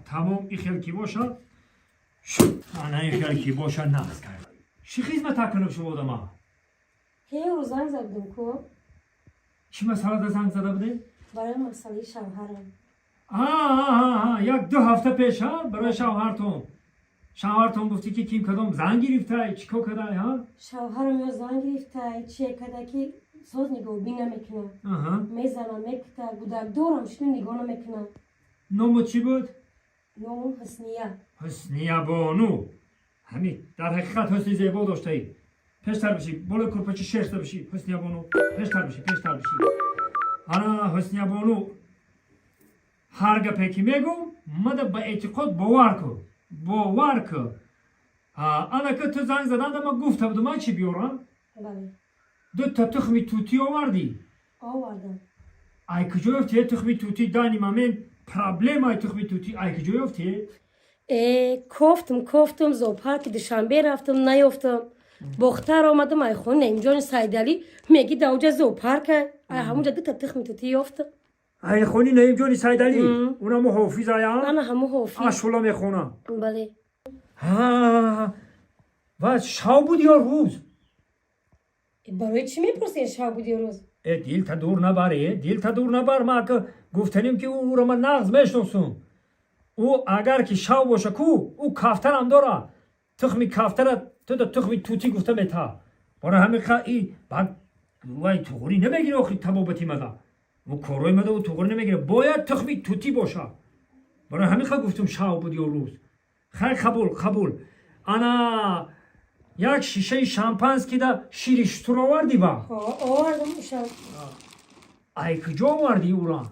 تمام این خیلی کی باشه انا این خیلی کی باشه نقص کرد چی خدمت کنم شما دما کی رو زنگ زدم کو چی مسئله ده زنگ زده بوده برای مسئله شوهرم یک 2 هفته پیش ها برای شوهرتون گفتی که کیم کدام زنگ گرفته چیکار کرده ها شوهرم یا زنگ گرفته چیه کرده که سوز نگاه بی نمیکنه میزنه میکته گودک دارم شنو نگاه نمیکنه نامو چی بود؟ نامم حسنیه بانو همین در حقیقت حسنی زیبا داشته ای پیشتر بشی بالا کرپچی شرسته بشی حسنیه بانو پیشتر بشی انا حسنیه بانو هر گپی که میگم مده به اعتقاد باور کن انا که تو زنگ زدن ده من گفته بودم من چی بیارم؟ بله 2 تا تخمی توتی آوردی آوردم ای کجا یفتی تخمی توتی دانی من پرابلم ای تخمی توتی ای کجا یفتی؟ کفتم زوپر که دوشنبه رفتم نیفتم بختر آمدم ای خونه اینجا سیدلی میگی دوجه زوپر که ای همونجا 2 تا تخمی توتی یافته ای خونی نیم جانی سیدلی اونم حافظ آیا؟ انا همه حافظ اشولا میخونه بله و شو بود یا روز؟ برای چی میپرسین شب بودی روز؟ دیل تا دور نبر ما که گفتنیم که او را من نغز میشناسم او اگر که شو باشه کو او کفتر هم داره تخمی کفتر تو تخمی توتی گفته میتا برای همین خواهی بعد وای توغری نمیگیره آخری تبابتی مده او کاروی مده و توغری نمیگیره باید تخمی توتی باشه برای همین خواه گفتم شو بود یا روز خیلی قبول انا یک شیشه شامپانز که ده شیرش تو آوردی با آوردم شم ای کجا آوردی او را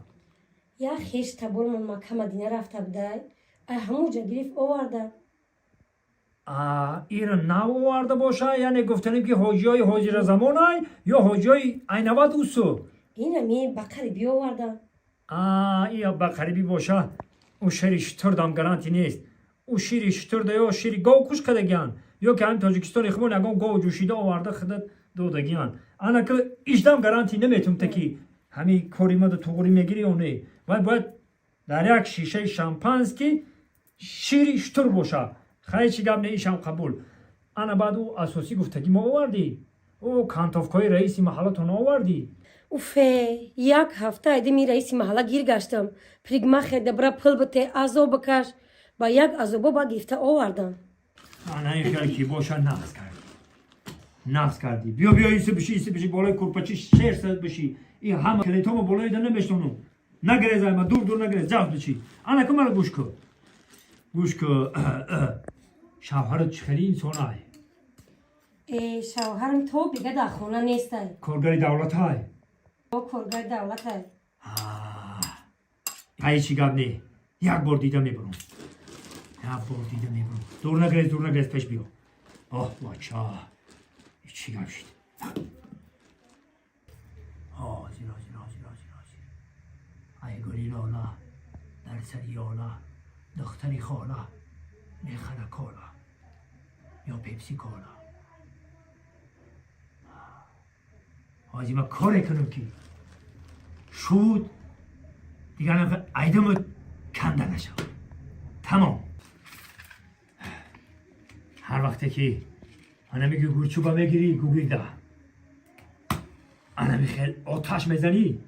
یا خیش تبول من مکه مدینه رفته بوده همونجا گریف آورده این را نو آورده باشه یعنی گفتنیم که حاجی های حاجی رزمان های یا حاجی های اینواد اوسو این همی بقریبی آورده این بقریبی باشه او شیر شتر دام گرانتی نیست او شیر شتر ده یا شیر گاو کش کدگیان یا که هم تاجیکستان اخمون اگه گاو جوشیده آورده خودت دودگیان انا که ایشدام گرانتی نمیتونم تکی همین کاری ما توغری میگیری یا نه باید در یک شیشه شامپانز که شیر شتر باشه خیلی چی گم نیشم قبول انا بعد او اساسی گفتگی ما آوردی او کانتوفکای رئیسی محلتون آوردی یک هفته ادمی رئیسی محله گیر گشتم پریگمخ دبره پل بته عذاب بکش با یک عذابه با گفته آوردم انا این خیلی کی باشه نقص کردی بیا ایسی بشی بالای کرپچی شیر سد بشی این همه کلیتامو بالای ده نمیشتونم نگریزای ما دور نگریز جفت بچی انا که مرا گوش کن شوهرت خیلی انسان های شوهرم تو بگه در خونه نیسته کارگری دولت های کارگر دولت های های چی گب نه یک بار دیده میبرم دور نگریز پیش بیا بچه چی گب شد زیرا ای گلی لالا در سری آلا دختری خالا میخنه کالا یا پیپسی کالا حاجی ما کاری کنم که شود دیگر نفر ایدم کنده نشم تمام هر وقتی که انا میگی گوچوبا میگیری گوگیر ده انا میخیل آتش میزنی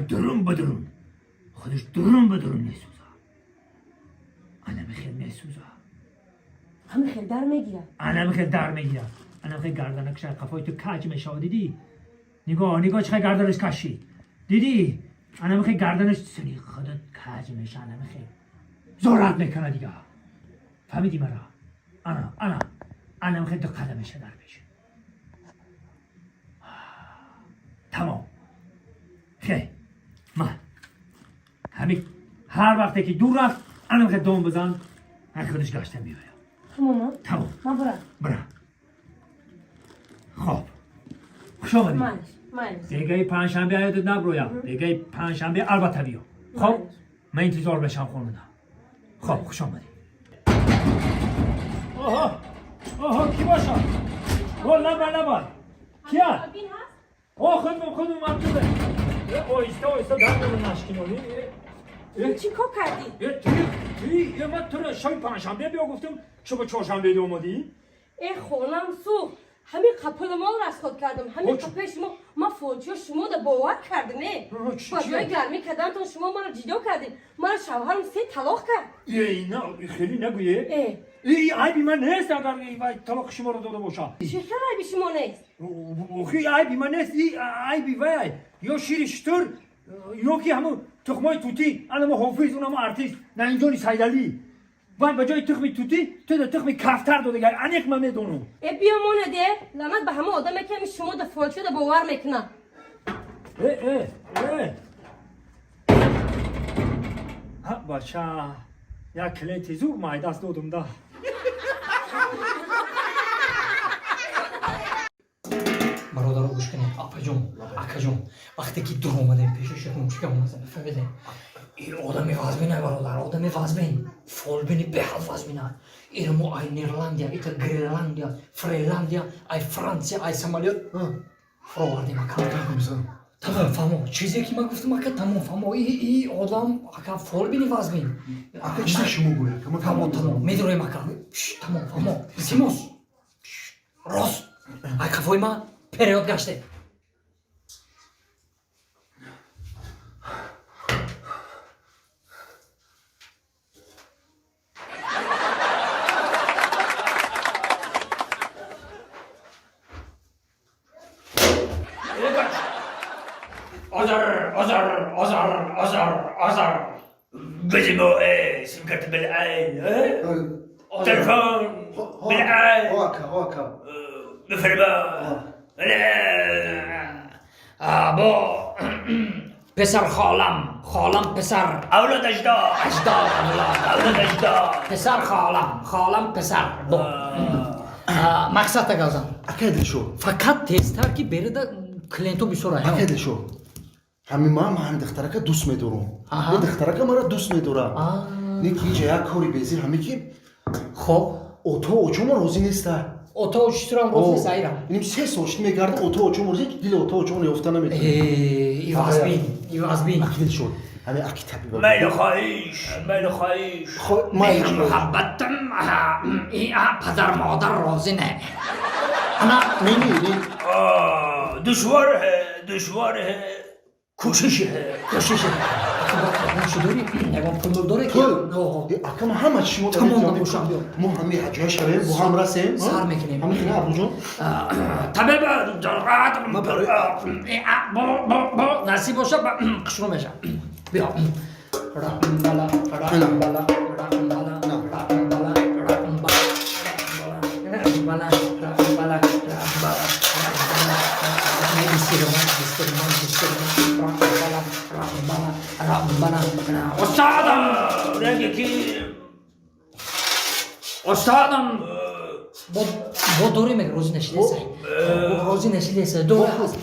درون بدرون خودش درون بدرون میسوزه انا میخیل میسوزه همه خیل در میگیره انا میخیل گردنک شد قفای تو کج میشه دیدی نگاه چقدر گردنش کشید دیدی انا میخیل گردنش سنی خودت کج میشه انا میخیل زورت میکنه دیگه فهمیدی مرا انا میخیل دو قدمشه در میشه تمام خیلی من همین هر وقتی که دور رفت انا میخیل دوم بزن خودش گشتن بیایم تمام من برم خب خوش آمدی دیگه پنجشنبه یادت نبرویم دیگه پنجشنبه البته بیا خب من انتظار بشم خونه خب خوش آمدی آها کی باشه نبای کیا خودم مطلوبه آیسته در نشکنونی چی کار کردی؟ توی من تو رو شب پنجشنبه بیا گفتم شب چهارشنبه اومدی؟ ای خونم سو همین قپل ما رو رسخود کردم همین قپل شما ما فوجی شما رو باور کردم با جای گرمی کردم تا شما ما رو جدا کردین ما رو شوهرم سه طلاق کرد نه خیلی نگویه ای عیبی من نیست اگر طلاق شما رو داده باشه چه عیبی شما نیست؟ اوخی عیبی من نیست عیبی وای یا شیرشتر یا که همون تخمای توتی انا ما حافظ اونم ارتیست نه اینجا سیدلی وای به جای تخمی توتی تو ده تخمی کفتر داده گر انیق من میدونم ای بیا مونه ده لعنت به همه آدم که شما ده فوج شده باور میکنه ها باشه یک کلینتی زور مای دست دادم ده برادر گوش کنید اپا جون اکا جون وقتی که دور اومدیم پیش شکم چیکار می‌کنه فهمیدین این آدمی وازبینه برادر آدمی وازبین فولبینی به حال وازبینه این مو ای نیرلندیا ایتا گرینلندیا فریلندیا ای فرانسیا ای سومالیا فروردی مکان تمام فهمو چیزی که من گفتم اکا تمام فهمو این آدم اکا فولبینی وازبین اکا چی شما گوید تمام میدونم اکا تمام فهمو سیموس راست اکا فوی من پریود گشته آزار بزمو سمكرت بالعين تلفون بالعين واكا بفرما بو پسر خالم پسر اولاد اجداد اولاد اجداد پسر خالم پسر بو مقصد تگازم اكيد شو فقط تستر که بره دا کلینتو بسوره اكيد شو همین ما هم دخترک دوست می‌دارم این دخترک مرا دوست می‌داره نیکی جای کاری بیزی همین که خب اوتو چون روزی نیست اوتو چطورم روزی سایرم اینم سه سوشت میگرد اوتو چون روزی دل اوتو چون یافته نمی‌کنه ایوازبین اكيد شو همین اکتابی بود میل خواهیش خب ما محبتم پدر مادر راضی نه انا نمی دشوار ہے کوشش ہے چی داری؟ نگم پول داره که تو اکم همه چی ما تمام داریم نباشم بیا ما همین حجاج شویم با هم رسیم سر میکنیم همین خیلی ابو جون طبیب جرقات ما برای نصیب باشه شروع میشه بیا استادم با دوری مگه روزی نشیده سای روزی نشیده سای دوره هست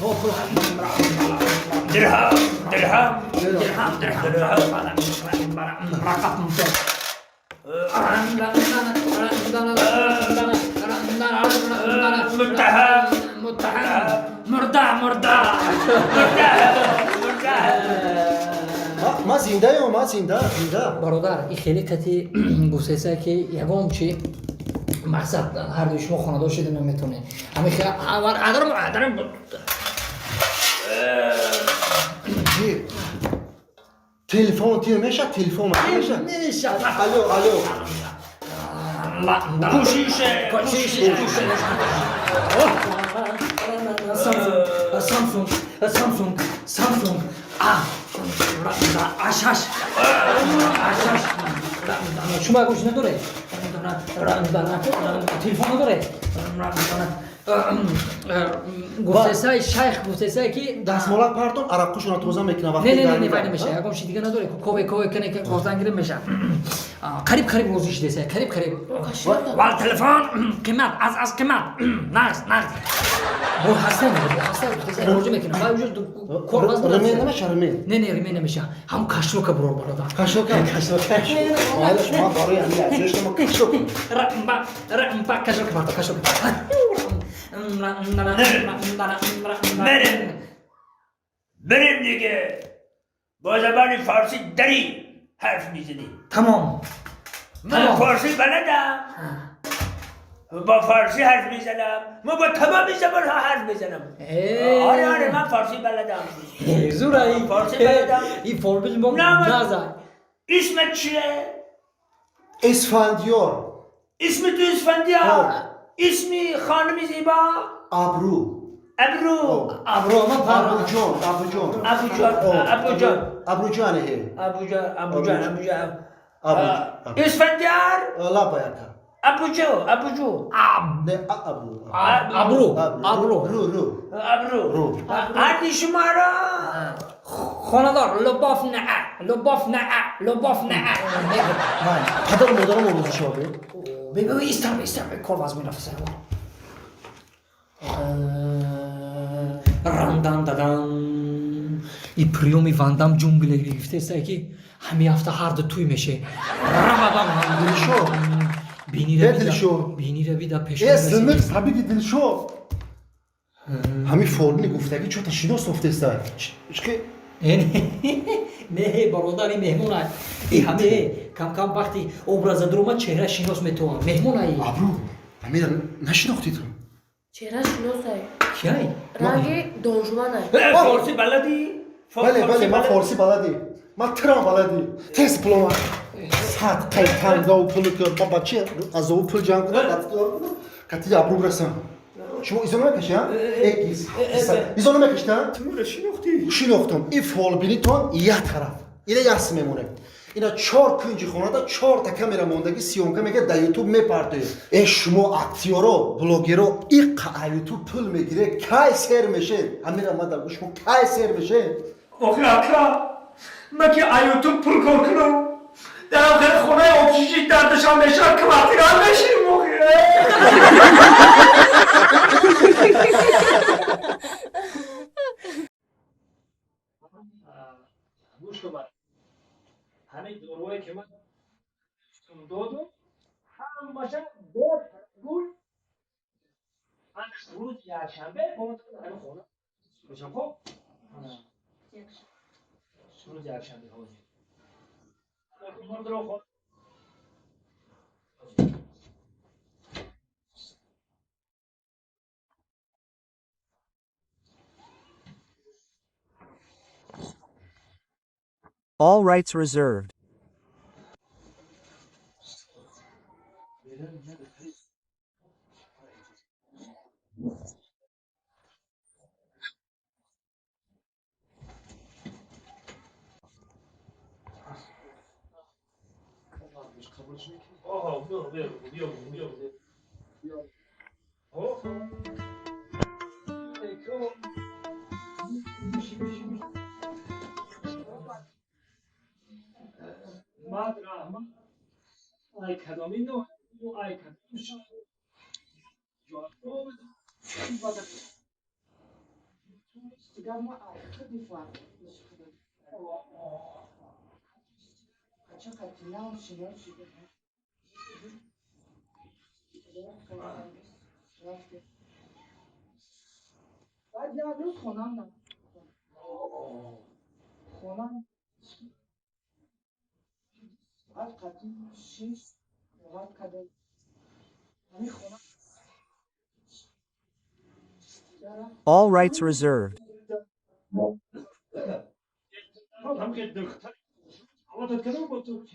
درهم مرده ما زنده یا ما زنده برادر این خیلی کتی گوسته که یکم چی مقصد هر دوی شما خانه داشته نمیتونه همین خیلی ادرم تلفن تیو میشه تلفن میشه الو کوشیشه سامسونگ آشاش شما گوش نداره تلفن نداره گفته شیخ گفته که دستمالک پرتون عرقشون توزه میکنه وقتی نه وای نمیشه یکم چیز دیگه نداره کوبه کنه که گفتن گیره میشه قریب روزیش دیسه قریب وال تلفن قیمت از قیمت نقد بو هسته روزی میکنه ما وجود کورباز رمین نمیشه رمین نه رمین نمیشه هم کاشلوک برو برادر کاشلوک حالا شما برای همین ارزش ما کاشلوک رمبا کاشلوک بریم دیگه با زبان فارسی دری حرف میزنی؟ تمام. من فارسی بلدم. با فارسی حرف میزنم. من با تمام زبان ها حرف میزنم. آره من فارسی بلدم. زورایی فارسی بلدم. این فارسی ما نه، نزد. اسمت چیه؟ اسفندیار. اسم تو اسفندیار. اسمی خانم زیبا؟ ابرو. ابرو. ابرو من ابرو جان. ابرو جان. ابو جان. ابرو جانه هی. ابو جان. ابو. اسفندیار. لا باید. ابو جو. نه ابرو. ابرو ابرو. عدی شما را؟ خاندار لباف نه من پدر مادرم آموزه شده. بگو ایستم کار واز می نفسه راندان دادم این پریومی واندام جنگل گرفته است که همین هفته هر دو توی میشه رمضان دلشو. بینی رو بیدا پیش اسمت حبیبی دلشو. همین فورنی گفتگی چطور شناس نفته است. که نه برادری مهمونه این همه کم وقتی ابراز دروما چهره شناس میتوان مهمونه ای ابرو امیر نشناختی تو. چرا شناسه؟ کیای رنگ دانجوانه. فارسی بلدی؟ بله من فارسی بلدی. من ترام بلدی. تست پلوما. ساعت قیتن داو پول که بابا چی از او پول جمع کنه کتی ابرو برسم. شما ایزونو میکشی ها؟ ایزونو میکشی ها؟ تو شناختی؟ شناختم. این فال بینی تون یه طرف. اینه یاس میمونه. اینا 4 کنجی خونه دا 4 تا کامera موندگی سیونکا میگه در یوتیوب میپرده. شما اکتیورو بلوگرو این یوتیوب پول میگیره کی سر میشه؟ امیر احمد گوش کن کی سر میشه؟ آخه من که یوتیوب پول کار کنم در آخر خونه اکسیژن دردشان میشه که وقتی راه نشیم موقع گوش کن همین دوروی که من دادم همشه گول من روز یکشنبه با من همین خونه باشم خب روز یکشنبه حاجی من درو خود All rights reserved. آها بیا ماد رحمان ay kadamino o ay kadamino جواب Sigama arka bir fark. Kaça katına şınar şınar. بعد یادو خونم نه خونم بعد قطعی شیش بعد کده همین خونم All rights reserved. هم که دختر اما تو کنم با تو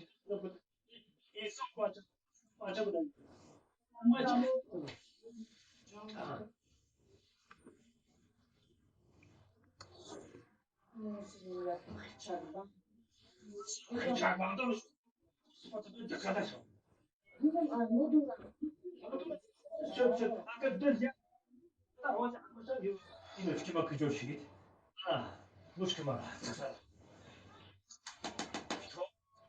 ایسا باچه بودن اما چی چربان دارش دقیقه شو شوف اگر دل اینو که ما کجا شید مشکل ما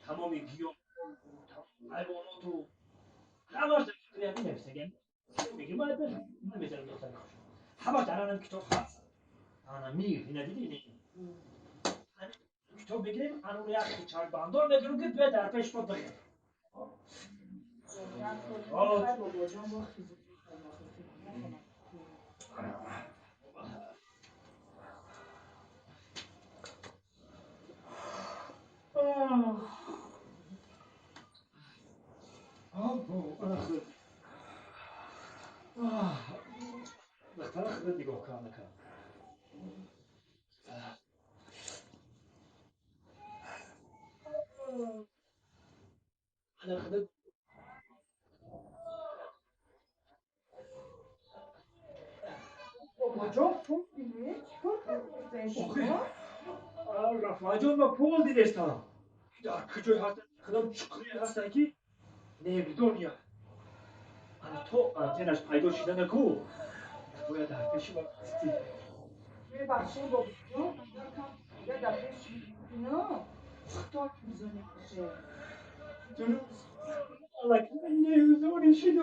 تمامی گیاه حیوانات و همش در کتابی نوشته میگه من نمیذارم دختر کار همش در الان کتاب هست انا میر اینا دیدی کتاب بگیریم انا یک چهار باندار نگیرم که به در پیش بود بخیر بهتر خودت نگاه کن نکن. حالا خودت رفعه جان و پول دیدستم در کجای هستن کدام چکری هستن که نمیدونیم اما تو آنتنش پیدا شده نکو باید حرفش با بستی ببخشید بابا یه دفعه اینا خطا میزنه باشه درست الکی نمیدونی شده